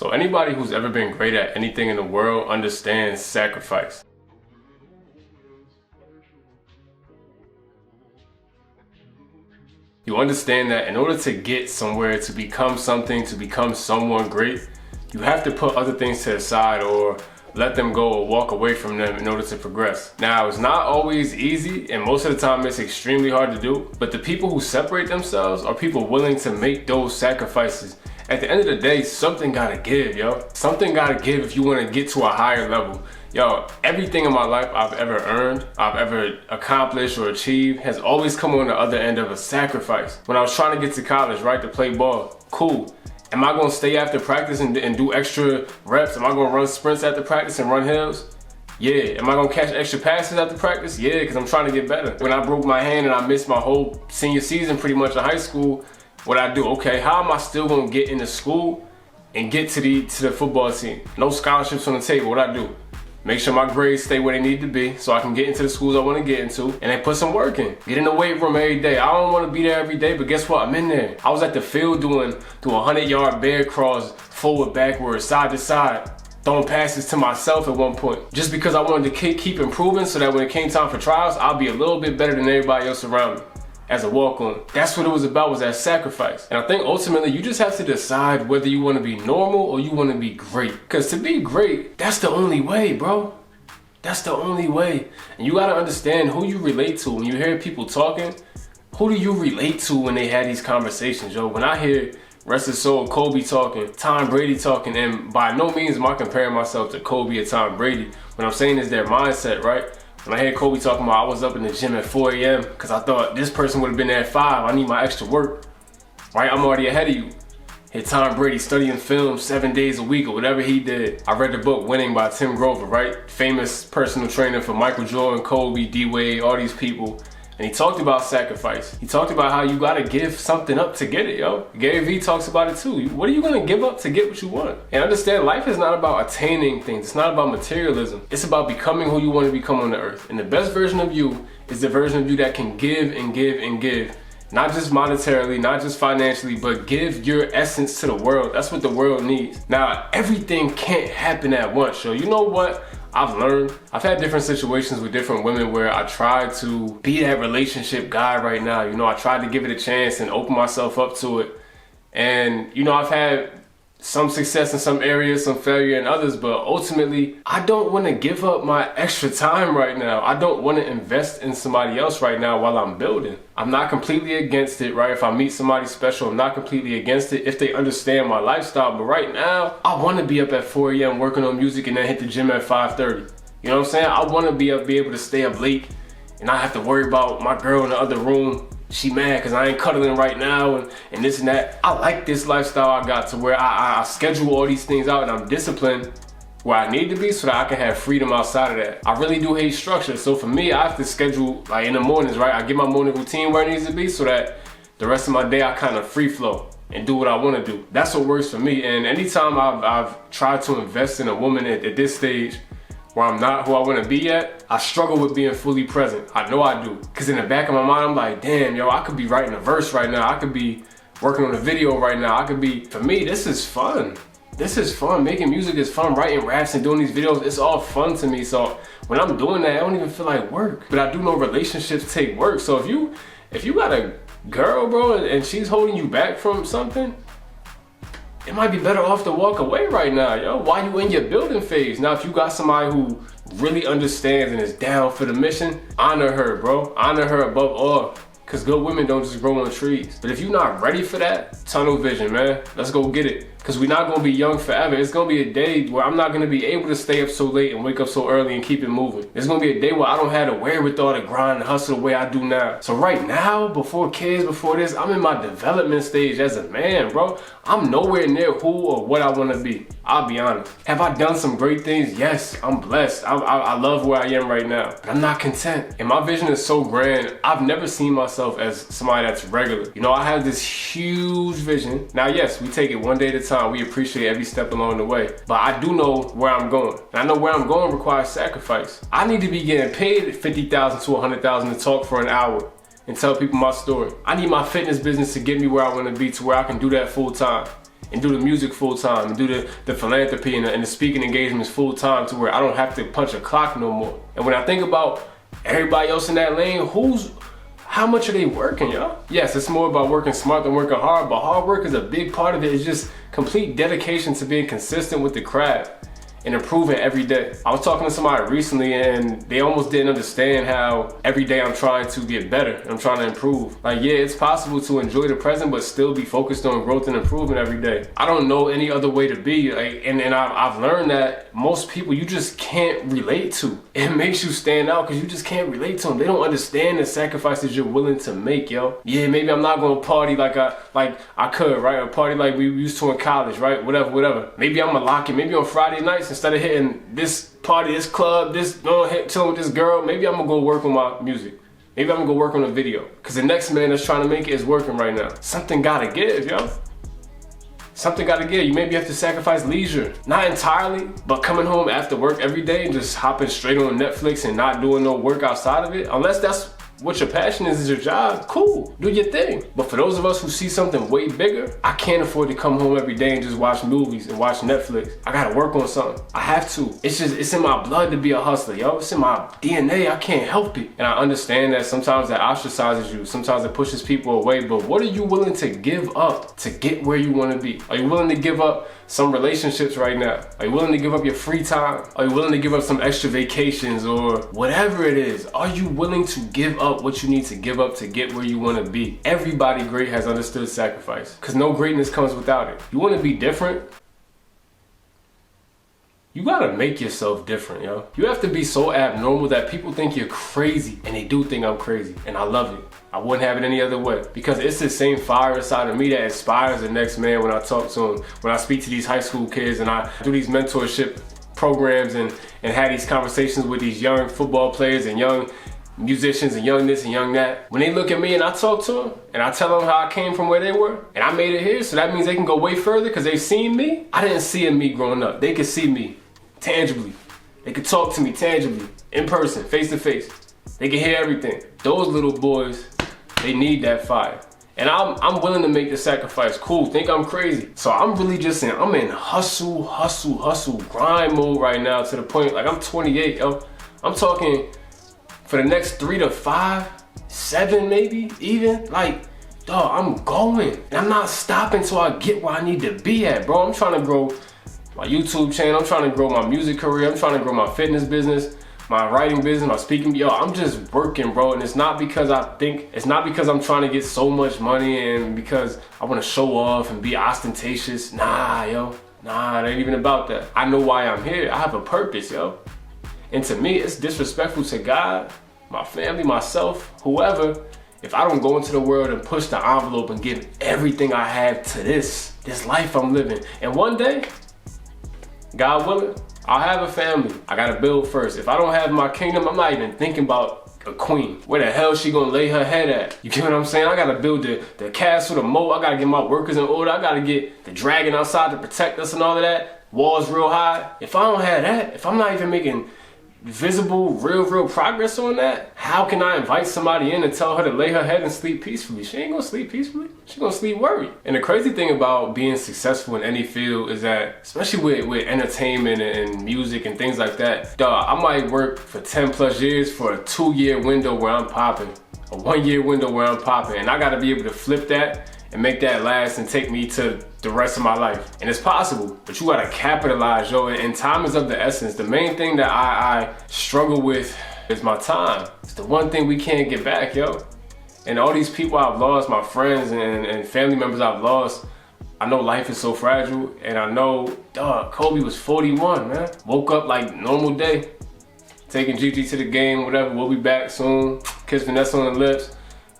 So anybody who's ever been great at anything in the world understands sacrifice. You understand that in order to get somewhere, to become something, to become someone great, you have to put other things to the side or let them go or walk away from them in order to progress. Now, it's not always easy, and most of the time it's extremely hard to do, but the people who separate themselves are people willing to make those sacrifices. At the end of the day, something gotta give, yo. Something gotta give if you wanna get to a higher level. Yo, everything in my life I've ever earned, I've ever accomplished or achieved has always come on the other end of a sacrifice. When I was trying to get to college, right, to play ball, cool. Am I gonna stay after practice and do extra reps? Am I gonna run sprints after practice and run hills? Yeah. Am I gonna catch extra passes after practice? Yeah, because I'm trying to get better. When I broke my hand and I missed my whole senior season pretty much in high school, what I do? Okay, how am I still gonna get into school and get to the football team? No scholarships on the table, what I do? Make sure my grades stay where they need to be so I can get into the schools I want to get into, and then put some work in. Get in the weight room every day. I don't want to be there every day, but guess what? I'm in there. I was at the field doing 100-yard bear crawls, forward, backwards, side to side, throwing passes to myself at one point. Just because I wanted to keep improving so that when it came time for trials, I'll be a little bit better than everybody else around me. As a walk-on. That's what it was about, was that sacrifice. And I think ultimately you just have to decide whether you want to be normal or you want to be great. Because to be great, that's the only way, bro. That's the only way. And you gotta understand who you relate to. When you hear people talking, who do you relate to when they had these conversations, yo? When I hear, rest his soul, Kobe talking, Tom Brady talking, and by no means am I comparing myself to Kobe or Tom Brady. What I'm saying is their mindset, right? When I hear Kobe talking about I was up in the gym at 4 a.m. because I thought this person would have been there at 5. I need my extra work, right? I'm already ahead of you. Hear Tom Brady studying film 7 days a week or whatever he did. I read the book Winning by Tim Grover, right? Famous personal trainer for Michael Jordan, Kobe, D-Wade, all these people. And he talked about sacrifice. He talked about how you gotta give something up to get it, yo. Gary Vee talks about it too. What are you gonna give up to get what you want? And understand, life is not about attaining things. It's not about materialism. It's about becoming who you want to become on the earth. And the best version of you is the version of you that can give and give and give. Not just monetarily, not just financially, but give your essence to the world. That's what the world needs. Now, everything can't happen at once, so you know what? I've learned. I've had different situations with different women where I tried to be that relationship guy right now. You know, I tried to give it a chance and open myself up to it. And, you know, I've had some success in some areas, some failure in others, but ultimately, I don't want to give up my extra time right now. I don't want to invest in somebody else right now while I'm building. I'm not completely against it, right? If I meet somebody special, I'm not completely against it if they understand my lifestyle. But right now, I want to be up at 4 a.m. working on music and then hit the gym at 5:30. You know what I'm saying? I want to be able to stay up late and not have to worry about my girl in the other room. She mad because I ain't cuddling right now and this and that. I like this lifestyle I got to where I schedule all these things out and I'm disciplined where I need to be so that I can have freedom outside of that. I really do hate structure. So for me, I have to schedule like in the mornings, right? I get my morning routine where it needs to be so that the rest of my day I kind of free flow and do what I want to do. That's what works for me. And anytime I've tried to invest in a woman at this stage where I'm not who I want to be at, I struggle with being fully present. I know I do. Because in the back of my mind, I'm like, damn, yo, I could be writing a verse right now. I could be working on a video right now. I could be, for me, this is fun. This is fun. Making music is fun. Writing raps and doing these videos, it's all fun to me. So when I'm doing that, I don't even feel like work. But I do know relationships take work. So if you got a girl, bro, and she's holding you back from something, it might be better off to walk away right now, yo, while you in your building phase. Now, if you got somebody who really understands and is down for the mission, honor her, bro. Honor her above all. Because good women don't just grow on trees. But if you're not ready for that, tunnel vision, man. Let's go get it. Because we're not going to be young forever. It's going to be a day where I'm not going to be able to stay up so late and wake up so early and keep it moving. It's going to be a day where I don't have the wherewithal to grind and hustle the way I do now. So right now, before kids, before this, I'm in my development stage as a man, bro. I'm nowhere near who or what I want to be. I'll be honest. Have I done some great things? Yes, I'm blessed. I love where I am right now. But I'm not content. And my vision is so grand. I've never seen myself as somebody that's regular. You know, I have this huge vision. Now, yes, we take it one day at a time. We appreciate every step along the way. But I do know where I'm going. And I know where I'm going requires sacrifice. I need to be getting paid $50,000 to $100,000 to talk for an hour and tell people my story. I need my fitness business to get me where I want to be, to where I can do that full time. and do the music full time and do the philanthropy and the speaking engagements full time to where I don't have to punch a clock no more. And when I think about everybody else in that lane, how much are they working, y'all? Yes, it's more about working smart than working hard, but hard work is a big part of it. It's just complete dedication to being consistent with the craft and improving every day. I was talking to somebody recently and they almost didn't understand how every day I'm trying to get better and I'm trying to improve. Like, yeah, it's possible to enjoy the present but still be focused on growth and improvement every day. I don't know any other way to be. Like, and I've learned that most people you just can't relate to. It makes you stand out because you just can't relate to them. They don't understand the sacrifices you're willing to make, yo. Yeah, maybe I'm not gonna party like I could, right? Or party like we used to in college, right? Whatever. Maybe I'm gonna lock it. Maybe on Friday nights, instead of hitting this party, this club, chilling with this girl, maybe I'm gonna go work on my music. Maybe I'm gonna go work on a video. Cause the next man that's trying to make it is working right now. Something gotta give, yo. Something gotta give. You maybe have to sacrifice leisure. Not entirely, but coming home after work every day and just hopping straight on Netflix and not doing no work outside of it. Unless that's what your passion is your job, cool, do your thing. But for those of us who see something way bigger, I can't afford to come home every day and just watch movies and watch Netflix. I gotta work on something. I have to. It's in my blood to be a hustler, yo. It's in my DNA, I can't help it. And I understand that sometimes that ostracizes you, sometimes it pushes people away, but what are you willing to give up to get where you wanna be? Are you willing to give up some relationships right now? Are you willing to give up your free time? Are you willing to give up some extra vacations or whatever it is? Are you willing to give up what you need to give up to get where you want to be? Everybody great has understood sacrifice because no greatness comes without it. You want to be different? You gotta make yourself different, yo. You have to be so abnormal that people think you're crazy, and they do think I'm crazy, and I love it. I wouldn't have it any other way because it's the same fire inside of me that inspires the next man when I talk to him, when I speak to these high school kids and I do these mentorship programs and have these conversations with these young football players and young musicians and young this and young that. When they look at me and I talk to them and I tell them how I came from where they were and I made it here, so that means they can go way further because they've seen me. I didn't see in me growing up. They could see me tangibly. They could talk to me tangibly, in person, face to face. They can hear everything. Those little boys, they need that fire. And I'm willing to make the sacrifice. Cool, think I'm crazy. So I'm really just I'm in hustle, grind mode right now to the point, like I'm 28, yo. I'm talking for the next 3 to 5, 7 maybe even, like, dog, I'm going. And I'm not stopping till I get where I need to be at, bro. I'm trying to grow my YouTube channel. I'm trying to grow my music career. I'm trying to grow my fitness business, my writing business, my speaking. Yo, I'm just working, bro. And it's not because I'm trying to get so much money and because I want to show off and be ostentatious. Nah, yo. Nah, it ain't even about that. I know why I'm here. I have a purpose, yo. And to me, it's disrespectful to God, my family, myself, whoever, if I don't go into the world and push the envelope and give everything I have to this life I'm living. And one day, God willing, I'll have a family. I gotta build first. If I don't have my kingdom, I'm not even thinking about a queen. Where the hell she gonna lay her head at? You get what I'm saying? I gotta build the castle, the moat. I gotta get my workers in order. I gotta get the dragon outside to protect us and all of that. Walls real high. If I don't have that, if I'm not even making visible, real progress on that, how can I invite somebody in and tell her to lay her head and sleep peacefully? She ain't gonna sleep peacefully. She gonna sleep worried. And the crazy thing about being successful in any field is that, especially with entertainment and music and things like that, dog, I might work for 10 plus years for a 2-year window where I'm popping, a 1-year window where I'm popping, and I gotta be able to flip that and make that last and take me to the rest of my life. And it's possible, but you gotta capitalize, yo, and time is of the essence. The main thing that I struggle with is my time. It's the one thing we can't get back, yo. And all these people I've lost, my friends and family members I've lost, I know life is so fragile, and I know, dog, Kobe was 41, man. Woke up like normal day, taking Gigi to the game, whatever, we'll be back soon. Kiss Vanessa on the lips,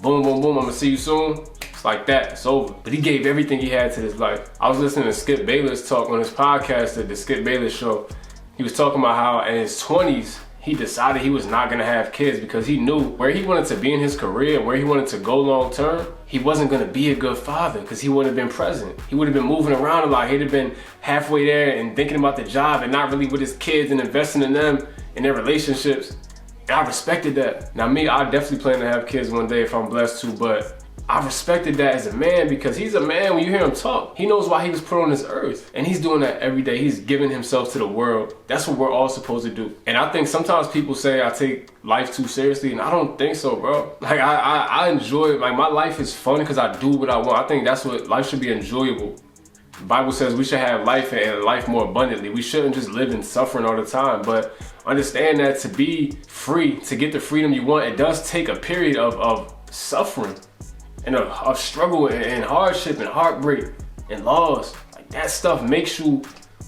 boom, boom, boom, I'ma see you soon. It's like that, it's over. But he gave everything he had to his life. I was listening to Skip Bayless talk on his podcast, the Skip Bayless show. He was talking about how in his 20s, he decided he was not gonna have kids because he knew where he wanted to be in his career and where he wanted to go long term, he wasn't gonna be a good father because he wouldn't have been present. He would have been moving around a lot. He'd have been halfway there and thinking about the job and not really with his kids and investing in them and their relationships. And I respected that. Now me, I definitely plan to have kids one day if I'm blessed to, but I respected that as a man, because he's a man. When you hear him talk, he knows why he was put on this earth, and he's doing that every day. He's giving himself to the world. That's what we're all supposed to do. And I think sometimes people say I take life too seriously, and I don't think so, bro. Like I enjoy it. Like my life is fun because I do what I want. I think that's what life should be, enjoyable. The Bible says we should have life and life more abundantly. We shouldn't just live in suffering all the time. But understand that to be free, to get the freedom you want, it does take a period of suffering and of struggle and hardship and heartbreak and loss. Like that stuff makes you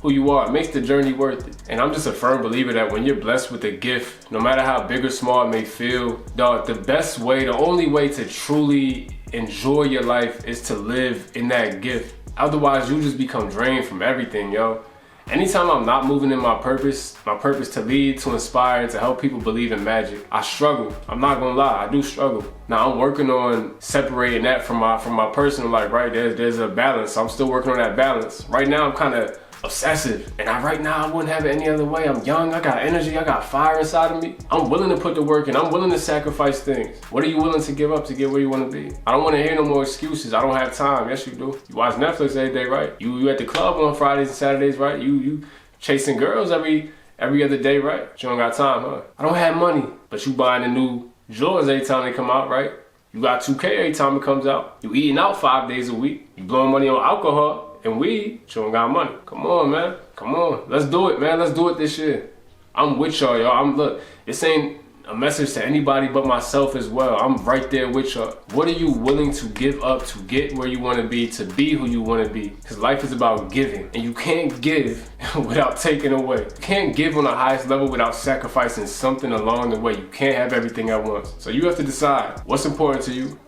who you are. It makes the journey worth it. And I'm just a firm believer that when you're blessed with a gift, no matter how big or small it may feel, dog, the best way, the only way to truly enjoy your life is to live in that gift. Otherwise, you just become drained from everything, yo. Anytime I'm not moving in my purpose to lead, to inspire, and to help people believe in magic, I struggle. I'm not gonna lie, I do struggle. Now I'm working on separating that from my personal life, right? There's a balance. I'm still working on that balance. Right now I'm kind of obsessive, and right now I wouldn't have it any other way. I'm young, I got energy, I got fire inside of me. I'm willing to put the work in, I'm willing to sacrifice things. What are you willing to give up to get where you want to be? I don't want to hear no more excuses. I don't have time. Yes, you do. You watch Netflix every day, right? You at the club on Fridays and Saturdays, right? You chasing girls every other day, right? But you don't got time, huh? I don't have money, but you buying the new Jordans every time they come out, right? You got 2K every time it comes out. You eating out 5 days a week. You blowing money on alcohol and weed, but you don't got money. Come on, man. Come on. Let's do it, man. Let's do it this year. I'm with y'all, y'all. Look, this ain't a message to anybody but myself as well. I'm right there with y'all. What are you willing to give up to get where you want to be who you want to be? Because life is about giving, and you can't give without taking away. You can't give on the highest level without sacrificing something along the way. You can't have everything at once. So you have to decide what's important to you,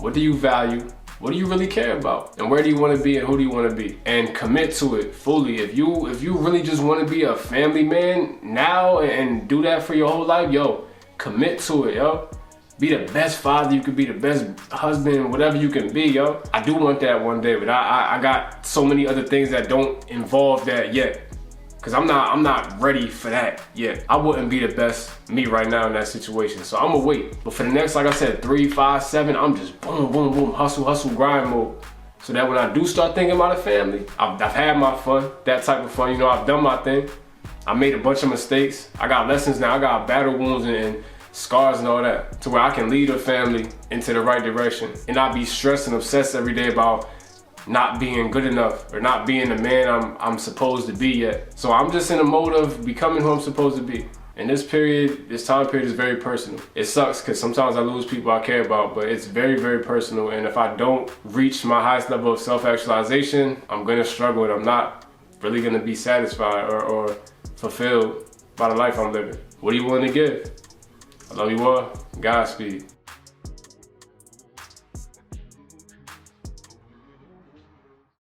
what do you value, what do you really care about? And where do you want to be and who do you want to be? And commit to it fully. If you really just want to be a family man now and do that for your whole life, yo, commit to it, yo. Be the best father you could be, the best husband, whatever you can be, yo. I do want that one day, but I got so many other things that don't involve that yet. Cause I'm not ready for that yet. I wouldn't be the best me right now in that situation. So I'ma wait. But for the next, like I said, 3, 5, 7, I'm just boom, boom, boom, hustle, grind mode. So that when I do start thinking about a family, I've had my fun, that type of fun. You know, I've done my thing. I made a bunch of mistakes. I got lessons now. I got battle wounds and scars and all that, to where I can lead a family into the right direction and not be stressed and obsessed every day about not being good enough or not being the man I'm supposed to be yet. So I'm just in a mode of becoming who I'm supposed to be. And this time period is very personal. It sucks because sometimes I lose people I care about, but it's very, very personal. And if I don't reach my highest level of self-actualization, I'm gonna struggle and I'm not really gonna be satisfied or fulfilled by the life I'm living. What are you willing to give? I love you all. Godspeed.